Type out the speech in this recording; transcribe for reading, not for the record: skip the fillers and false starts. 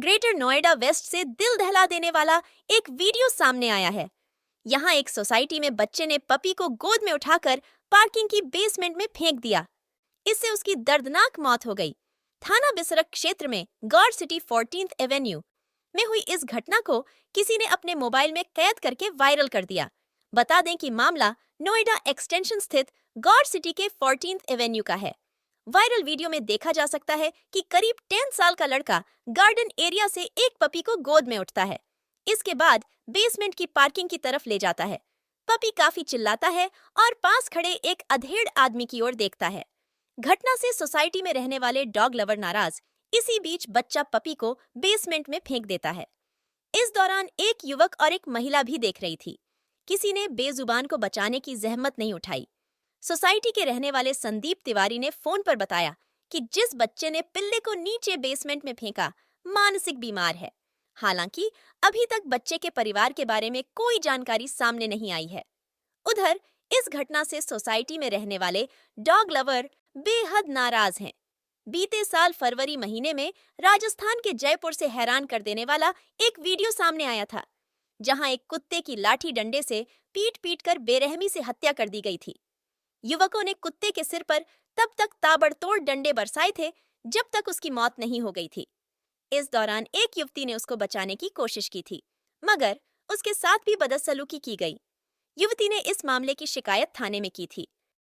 Greater Noida waste से दिल दहला देने वाला एक वीडियो सामने आया है। यहाँ एक सोसाइटी में बच्चे ने पपी को गोद में उठाकर पार्किंग की बेसमेंट में फेंक दिया। इससे उसकी दर्दनाक मौत हो गई। थाना बिसरक क्षेत्र में गॉड सिटी 14th एवेन्यू में हुई इस घटना को किसी ने अपने मोबाइल में कैद करके वायरल कर दिया। बता दें कि मामला नोएडा एक्सटेंशन स्थित गॉड सिटी के 14th एवेन्यू का है। वायरल वीडियो में देखा जा सकता है कि करीब 10 साल का लड़का गार्डन एरिया से एक पपी को गोद में उठता है। इसके बाद बेसमेंट की पार्किंग की तरफ ले जाता है। पपी काफी चिल्लाता है और पास खड़े एक अधेड़ आदमी की ओर देखता है। घटना से सोसाइटी में रहने वाले डॉग लवर नाराज। इसी बीच बच्चा पपी को बेसमेंट में फेंक देता है। इस दौरान एक युवक और एक महिला भी देख रही थी। किसी ने बेजुबान को बचाने की जहमत नहीं उठाई। सोसाइटी के रहने वाले संदीप तिवारी ने फोन पर बताया कि जिस बच्चे ने पिल्ले को नीचे बेसमेंट में फेंका मानसिक बीमार है। हालांकि अभी तक बच्चे के परिवार के बारे में कोई जानकारी सामने नहीं आई है। उधर इस घटना से सोसाइटी में रहने वाले डॉग लवर बेहद नाराज हैं। बीते साल फरवरी महीने में राजस्थान के जयपुर से हैरान कर देने वाला एक वीडियो सामने आया था, जहां एक कुत्ते की लाठी डंडे से पीट पीट कर बेरहमी से हत्या कर दी गई थी। युवकों ने कुत्ते के सिर पर तब तक ताबड़तोड़ डंडे बरसाए थे जब तक उसकी मौत नहीं हो गई थी। इस दौरान एक युवती ने उसको बचाने की कोशिश की थी, मगर उसके साथ भी बदसलूकी की गई। युवती ने इस मामले की शिकायत थाने में की थी।